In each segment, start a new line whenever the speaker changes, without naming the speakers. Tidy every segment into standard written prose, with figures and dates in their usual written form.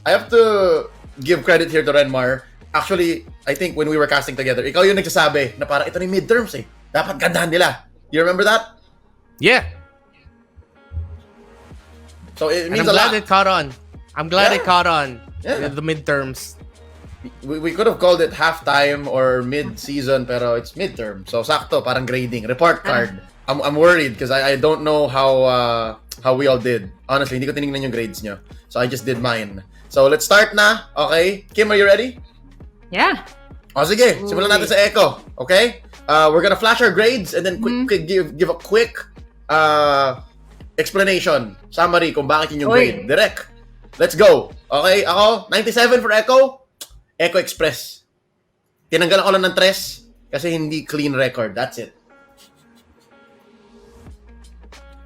I have to give credit here to Renmar. Actually, I think when we were casting together, ikaw yung nagsasabi na parang ito na yung midterms eh. Dapat gandahan nila. You remember that?
Yeah.
So it means
I'm
a
glad
lot.
it caught on. I'm glad it caught on
Yeah.
with the midterms.
We could have called it halftime or mid-season, pero it's midterm. So sakto, parang grading, report card. I'm worried because I don't know how we all did. Honestly, hindi ko tinignan yung grades nyo. So I just did mine. So let's start na. Okay? Kim, are you ready?
Yeah.
O sige, simulan natin sa Echo. Okay? We're gonna flash our grades and then quick give a quick explanation, summary kung bakit yun yung grade. Direct. Let's go. Okay? Ako, 97 for Echo. Echo Express. Tinanggalan ko lang ng 3 kasi hindi clean record. That's it.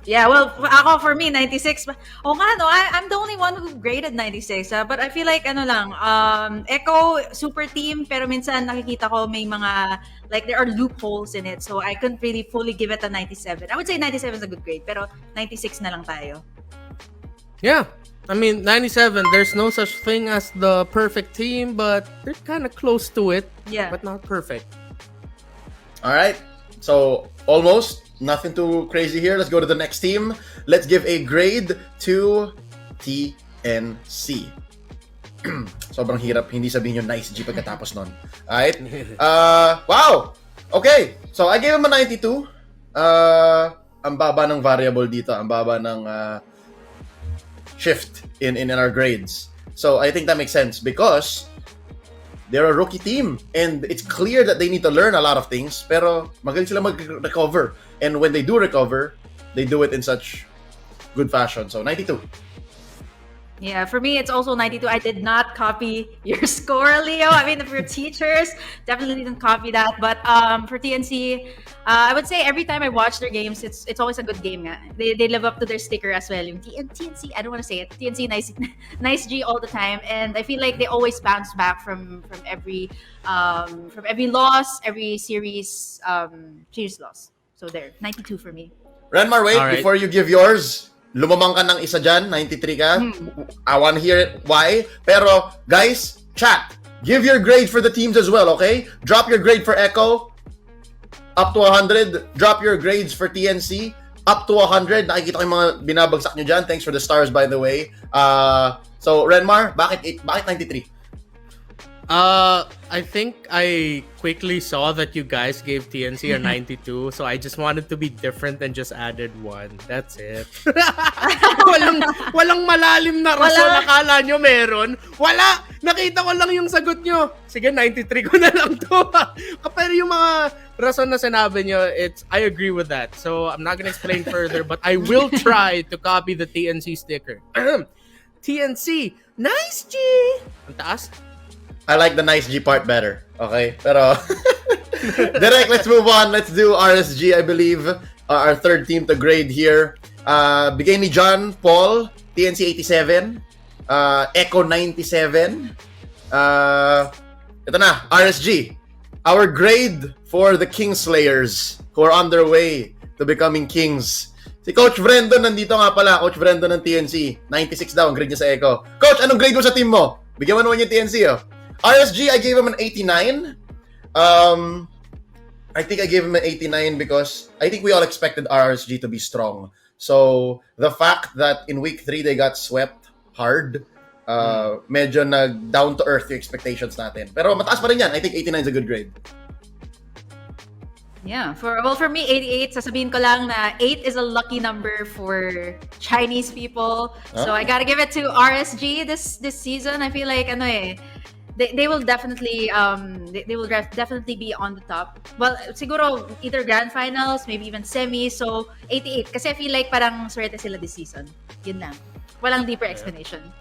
Yeah, well, ako for me, 96. Oh nga, no, I'm the only one who graded 96. But I feel like, Echo, super team, pero minsan nakikita ko may mga, like, there are loopholes in it. So I couldn't really fully give it a 97. I would say 97 is a good grade, pero 96 na lang tayo.
Yeah. I mean, 97, there's no such thing as the perfect team, but they're kind of close to it.
Yeah.
But not perfect.
All right. So, almost. Nothing too crazy here. Let's go to the next team. Let's give a grade to TNC. Sobrang hirap. Hindi sabihin yung nice G pagkatapos nun. Alright? Wow! Okay. So, I gave him a 92. Ang baba ng variable dito. Ang baba ng shift in our grades. So, I think that makes sense because they're a rookie team and it's clear that they need to learn a lot of things pero magaling sila mag-recover. And when they do recover, they do it in such good fashion. So, 92.
Yeah, for me, it's also 92. I did not copy your score, Leo. I mean, for teachers, definitely didn't copy that. But for TNC, I would say every time I watch their games, it's always a good game. They live up to their sticker as well. Yung TNC, I don't want to say it. TNC, nice G all the time. And I feel like they always bounce back from every loss, every series loss. So there, 92 for me.
Renmar, wait,
Right.
before you give yours, lumamang ka ng isa dyan, 93 ka. I want to hear it. Why? Pero, guys, chat. Give your grade for the teams as well, okay? Drop your grade for Echo, up to 100. Drop your grades for TNC, up to 100. Nakikita ko yung mga binabagsak nyo dyan. Thanks for the stars, by the way. So, Renmar, bakit 93?
I think I quickly saw that you guys gave TNC a 92, so I just wanted to be different and just added 1. That's it. walang malalim na rason. Akala nyo meron. Wala! Nakita ko lang yung sagot nyo. Sige, 93 ko na lang to. Pero yung mga rason na sinabi nyo, I agree with that. So I'm not gonna explain further, but I will try to copy the TNC sticker. TNC, nice G! Ang taas.
I like the nice G part better. Okay? Pero, direct, let's move on. Let's do RSG, I believe. Our third team to grade here. Bigay ni John Paul, TNC 87. Echo 97. Ito na, RSG. Our grade for the Kingslayers who are on their way to becoming kings. Si Coach Brendon nandito nga pala. Coach Brendon ng TNC. 96 daw ang grade niya sa Echo. Coach, anong grade mo sa team mo? Bigyan mo naman yung TNC, oh. RSG, I gave him an 89. I think I gave him an 89 because I think we all expected RSG to be strong. So, the fact that in week 3 they got swept hard, medyo down to earth yung expectations natin. Pero mataas pa rin yan. I think 89 is a good grade.
Yeah, for me, 88. Sasabihin ko lang na 8 is a lucky number for Chinese people. So I gotta give it to RSG this season. I feel like they will definitely definitely be on the top. Well, siguro either grand finals, maybe even semi. So 88 kasi I feel like parang swerte sila this season. Yun lang. Walang deeper explanation.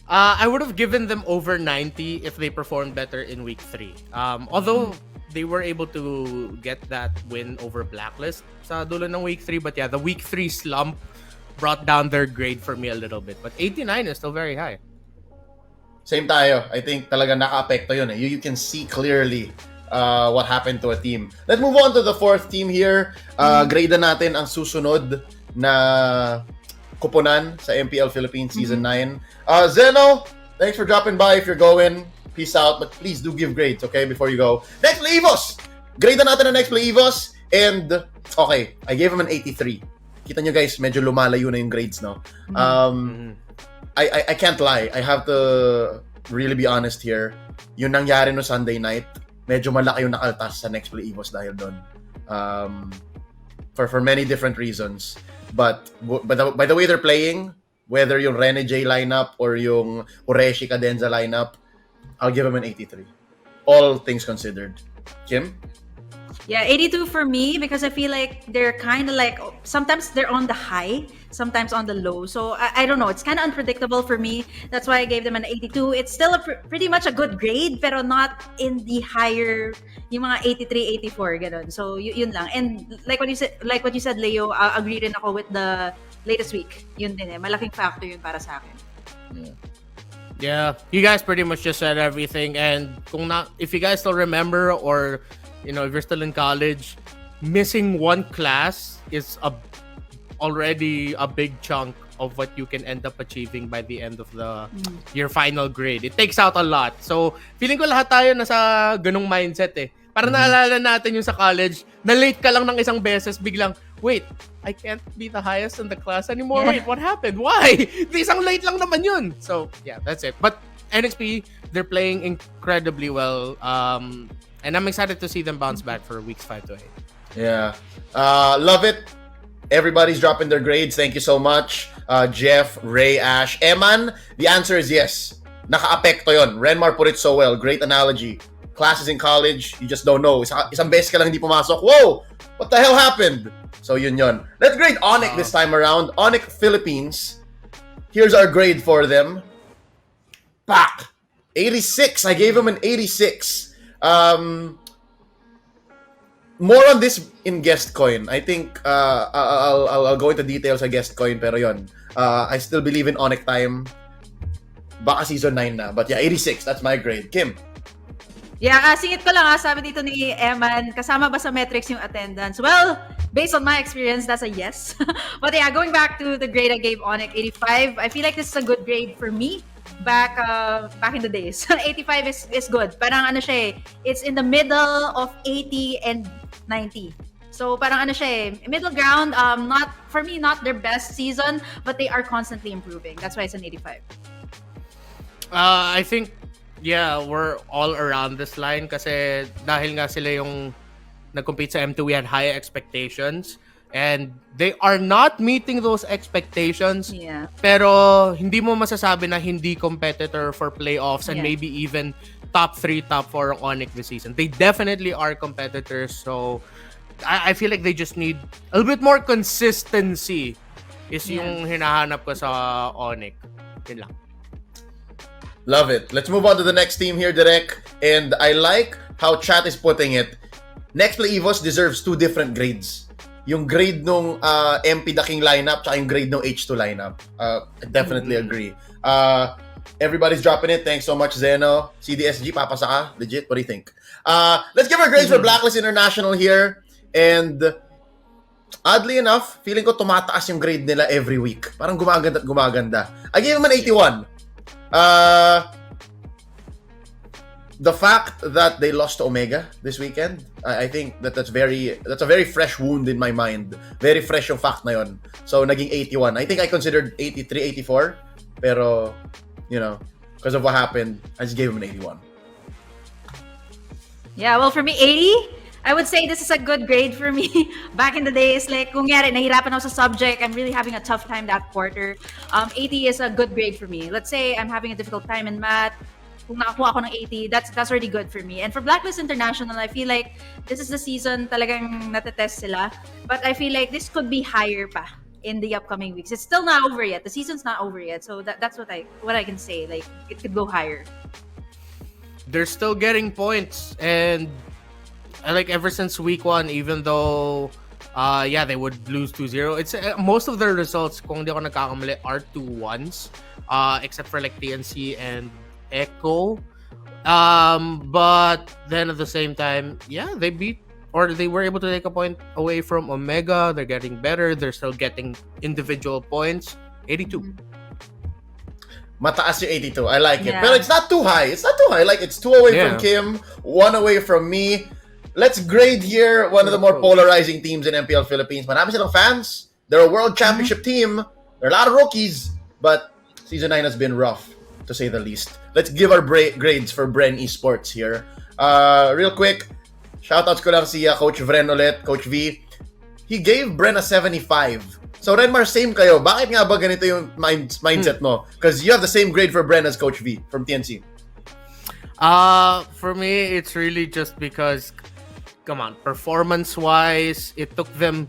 I would have given them over 90 if they performed better in week 3. Although they were able to get that win over Blacklist sa dulo ng week 3, but yeah, the week 3 slump brought down their grade for me a little bit. But 89 is still very high.
Same tayo. I think talaga naka-apekto yun. You can see clearly what happened to a team. Let's move on to the fourth team here. Grade na natin ang susunod na kuponan sa MPL Philippines Season 9. Zeno, thanks for dropping by. If you're going, peace out. But please do give grades, okay, before you go. Next Play Evos! Grade na natin ang Next Play Evos. And, okay, I gave him an 83. Kita nyo guys, medyo lumalayo na yung grades, no? I can't lie. I have to really be honest here. Yung nangyari no Sunday night, medyo malaki yung nakaltas sa Next Play Evos dahil doon. For many different reasons. But by the way they're playing, whether yung Rene J lineup or yung Ureshi Cadenza lineup, I'll give him an 83. All things considered. Kim?
Yeah, 82 for me because I feel like they're kind of like sometimes they're on the high, sometimes on the low. So I don't know. It's kind of unpredictable for me. That's why I gave them an 82. It's still pretty much a good grade, pero not in the higher, yung mga 83, 84 ganun. So yun lang. And like what you said, Leo, agree rin ako with the latest week. Yun din eh. Malaking factor yun para sa akin.
Yeah, you guys pretty much just said everything. And if you guys still remember, or if you're still in college, missing one class is already a big chunk of what you can end up achieving by the end of your final grade. It takes out a lot. So, feeling ko lahat tayo nasa ganung mindset eh. Para naalala natin yung sa college, na late ka lang ng isang beses, biglang, wait, I can't be the highest in the class anymore. Wait, what happened? Why? Isang late lang naman yun. So, yeah, that's it. But NXP, they're playing incredibly well. And I'm excited to see them bounce back for weeks 5 to 8.
Yeah. Love it. Everybody's dropping their grades. Thank you so much. Jeff, Ray, Ash, Eman. The answer is yes. Naka-apekto yun. Renmar put it so well. Great analogy. Classes in college, you just don't know. Isang beses ka lang hindi pumasok. Whoa! What the hell happened? So yun. Let's grade Onic this time around. Onic Philippines. Here's our grade for them. Pak! 86. I gave him an 86. More on this in guest coin. I think I'll go into details sa guest coin, pero yon. I still believe in Onic time. Baka season 9 na. But yeah, 86. That's my grade. Kim?
Yeah, singit ko lang sabi dito ni Eman, kasama ba sa metrics yung attendance? Well, based on my experience, that's a yes. But yeah, going back to the grade I gave Onic, 85, I feel like this is a good grade for me. Back in the days. 85 is good. Parang ano siya it's in the middle of 80 and 90. So parang ano siya middle ground, not for me, not their best season, but they are constantly improving. That's why it's an 85.
I think we're all around this line kasi dahil nga sila yung nag-compete sa M2, we had high expectations. And they are not meeting those expectations.
Yeah.
Pero hindi mo masasabi na hindi competitor for playoffs and maybe even top 3, top 4 ang Onic this season. They definitely are competitors. So I feel like they just need a little bit more consistency is yung hinahanap ko sa Onic. Yun lang.
Love it. Let's move on to the next team here, Direk. And I like how chat is putting it. Next Play Evos deserves 2 different grades. Yung grade nung MP The King lineup tsaka yung grade nung H2 lineup. I definitely agree. Everybody's dropping it. Thanks so much, Zeno. CDSG, papasa ka? Legit? What do you think? Let's give our grades for Blacklist International here. And oddly enough, feeling ko tumataas yung grade nila every week. Parang gumaganda at gumaganda. I gave him an 81. The fact that they lost to Omega this weekend, I think that's a very fresh wound in my mind. Very fresh yung fact na yun. So, naging 81. I think I considered 83, 84. Pero, because of what happened, I just gave him an 81.
Yeah, well, for me, 80. I would say this is a good grade for me. Back in the days, like, kung yari, nahirapan ako sa subject, I'm really having a tough time that quarter. 80 is a good grade for me. Let's say I'm having a difficult time in math. Kung nakakuha ako ng 80, that's already good for me. And for Blacklist International, I feel like this is the season talagang natetest sila. But I feel like this could be higher pa in the upcoming weeks. It's still not over yet. The season's not over yet. So that's what I can say. Like, it could go higher.
They're still getting points. And like ever since week 1, even though they would lose 2-0, it's most of their results, kung hindi ako nagkakamali, are 2-1s. Except for like TNC and Echo. But then at the same time, they beat, or they were able to take a point away from Omega. They're getting better. They're still getting individual points. 82.
Mataas yung 82. I like it.
Yeah.
Pero it's not too high. It's not too high. Like, it's 2 away
Yeah.
from Kim, 1 away from me. Let's grade here one of the more polarizing teams in MPL Philippines. Marami silang fans. They're a world championship team. There are a lot of rookies. But Season 9 has been rough, to say the least. Let's give our grades for Bren Esports here. Real quick, shoutouts ko lang si Coach Vren ulit, Coach V. He gave Bren a 75. So Renmar, same kayo. Bakit nga ba ganito yung mindset mo? Because you have the same grade for Bren as Coach V from TNC.
For me, it's really just because, come on, performance-wise, it took them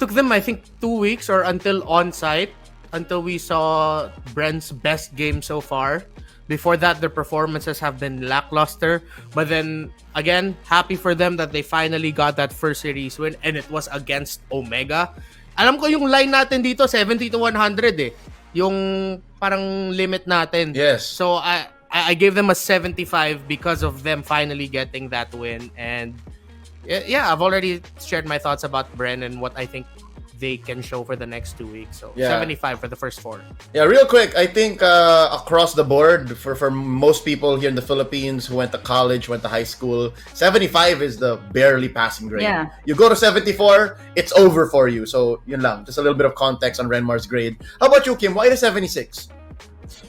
I think 2 weeks or until on-site until we saw Bren's best game so far. Before that, their performances have been lackluster. But then, again, happy for them that they finally got that first series win, and it was against Omega. Alam ko yung line natin dito, 70 to 100 eh. Yung parang limit natin.
Yes.
So, I gave them a 75 because of them finally getting that win. And yeah, I've already shared my thoughts about Bren and what I think they can show for the next 2 weeks. So
Yeah.
75 for the first 4.
Yeah, real quick, I think across the board, for most people here in the Philippines who went to college, went to high school, 75 is the barely passing grade.
Yeah.
You go to 74, it's over for you. So, yun lang. Just a little bit of context on Renmar's grade. How about you, Kim? Why the 76?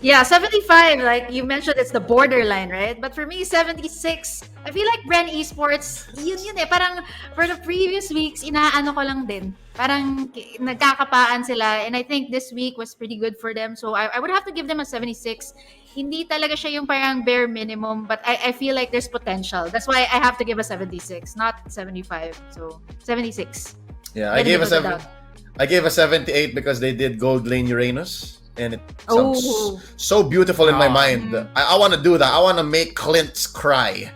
Yeah, 75, like you mentioned, it's the borderline, right? But for me, 76, I feel like Bren Esports, yun eh. Parang for the previous weeks, inaano ko lang din. Parang nagkakapaan sila. And I think this week was pretty good for them. So I would have to give them a 76. Hindi talaga siya yung parang bare minimum, but I feel like there's potential. That's why I have to give a 76, not 75. So 76.
Yeah, I gave a 78 because they did Gold Lane Uranus. And it sounds so beautiful in my mind. I want to do that. I want to make Clint's cry.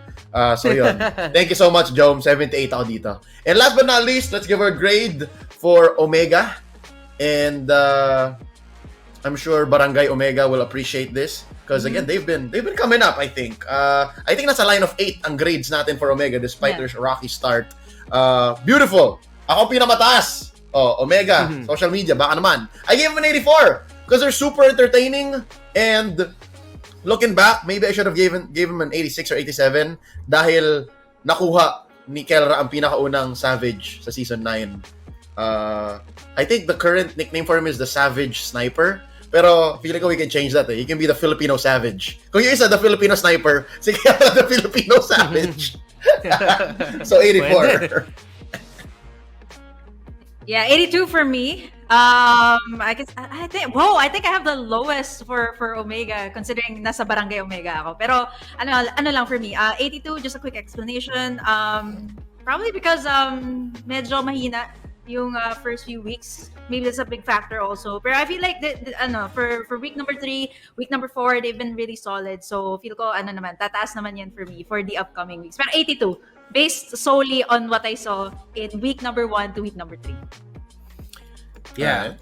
So yun. Thank you so much, Jome. 78 ako dito. And last but not least, let's give our grade for Omega. And I'm sure Barangay Omega will appreciate this. Because again, they've been coming up, I think. I think nasa line of 8 ang grades natin for Omega despite their rocky start. Beautiful. Ako pinamataas. Omega, social media, baka naman. I gave him an 84. Because they're super entertaining, and looking back, maybe I should have gave him an 86 or 87 dahil nakuha ni Kelra ang pinakaunang Savage sa Season 9. I think the current nickname for him is the Savage Sniper, pero feeling ko we can change that. He can be the Filipino Savage. Kung yung isa, the Filipino Sniper, sige the Filipino Savage. So 84.
Yeah, 82 for me. I think I have the lowest for Omega considering nasa Barangay Omega ako. Pero ano lang for me, 82, just a quick explanation. Probably because medyo mahina yung first few weeks. Maybe that's a big factor also. Pero I feel like for week number 3, week number 4, they've been really solid. So feel ko tataas naman yan for me for the upcoming weeks. Pero 82 based solely on what I saw in week number 1 to week number 3.
Yeah.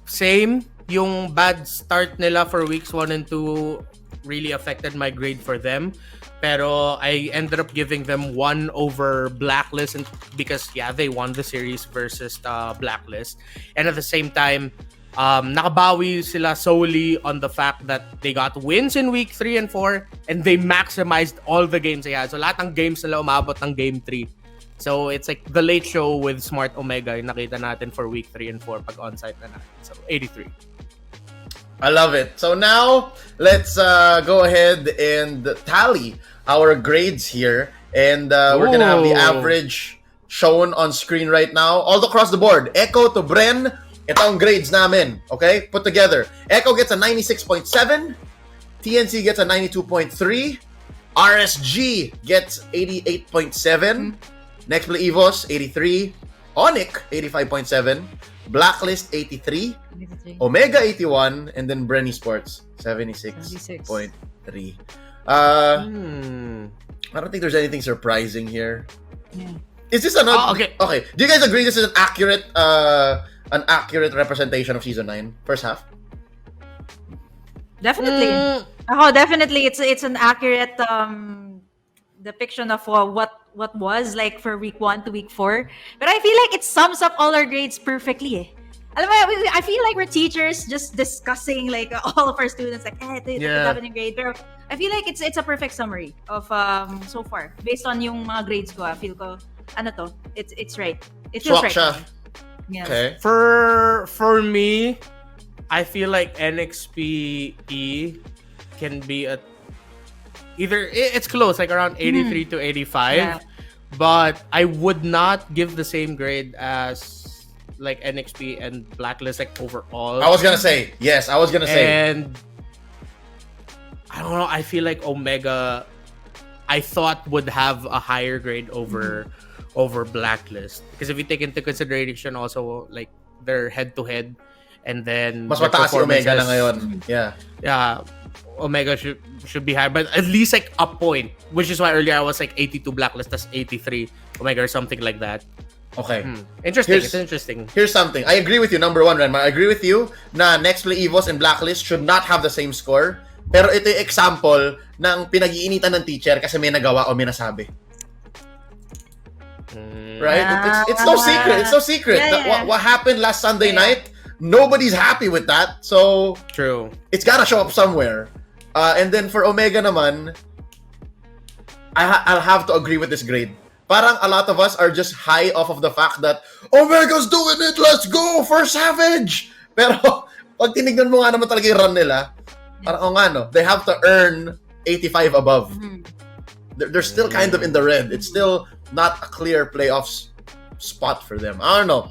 Same. Yung bad start nila for weeks 1 and 2 really affected my grade for them. Pero I ended up giving them 1 over Blacklist because they won the series versus Blacklist. And at the same time, nakabawi sila solely on the fact that they got wins in week 3 and 4 and they maximized all the games they had. So lahat ng games nila umabot ng game 3. So it's like the late show with Smart Omega yung nakita natin for week 3 and 4 pag on-site na natin. So 83.
I love it. So now, let's go ahead and tally our grades here. And we're going to have the average shown on screen right now. All across the board. Echo to Bren. Ito ang grades namin. Okay? Put together. Echo gets a 96.7. TNC gets a 92.3. RSG gets 88.7. Next Play Evos, 83. Onyx, 85.7. Blacklist, 83. Omega, 81. And then Bren Esports, 76.3. I don't think there's anything surprising here.
Yeah.
Is this another...
okay.
Do you guys agree this is an accurate representation of Season 9? First half?
Definitely. Definitely. It's an accurate depiction of what was like for week 1 to week 4. But I feel like it sums up all our grades perfectly. Alam mo, I feel like we're teachers just discussing like all of our students like, ito dapat yung grade. Pero I feel like it's a perfect summary of so far. Based on yung mga grades ko, I feel ko, it's right. It feels right.
Siya.
Yes.
Okay.
For me, I feel like NXPE can be either it's close, like around 83 to 85.
Yeah.
But I would not give the same grade as like NXP and Blacklist like overall.
I was gonna say.
And I don't know, I feel like Omega I thought would have a higher grade over Blacklist, because if you take into consideration also like their head to head, and then
Mas mataas si Omega na ngayon.
Yeah, Omega should be high, but at least like a point, which is why earlier I was like 82 Blacklist, that's 83 Omega or something like that.
Okay.
Interesting. It's interesting.
Here's something. I agree with you, number one, Renma. I agree with you na Next Play Evos and Blacklist should not have the same score. Pero ito yung example ng pinag-iinitan ng teacher kasi may nagawa o may nasabi. Right? It's no secret. It's no secret.
Yeah.
What happened last Sunday night, nobody's happy with that. So,
true.
It's gotta show up somewhere. And then for Omega naman, I'll have to agree with this grade. Parang a lot of us are just high off of the fact that Omega's doing it, let's go for Savage! Pero pag tinignan mo nga naman talaga yung run nila, parang nga no, they have to earn 85 above. They're still kind of in the red. It's still not a clear playoffs spot for them. I don't know.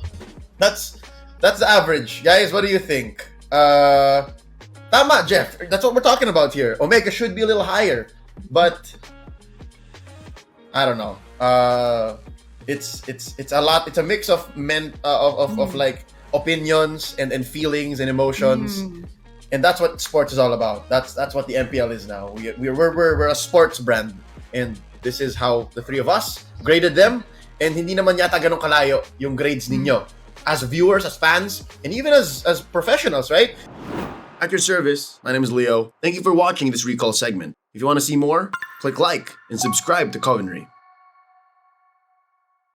That's the average. Guys, what do you think? Tama, Jeff. That's what we're talking about here. Omega should be a little higher, but I don't know. It's a lot. It's a mix of of like opinions and feelings and emotions, and that's what sports is all about. That's what the MPL is now. We're a sports brand, and this is how the three of us graded them. And hindi naman yata ganun kalayo yung grades ninyo as viewers, as fans, and even as professionals, right? At your service. My name is Leo. Thank you for watching this recall segment. If you want to see more, click like and subscribe to Covenry.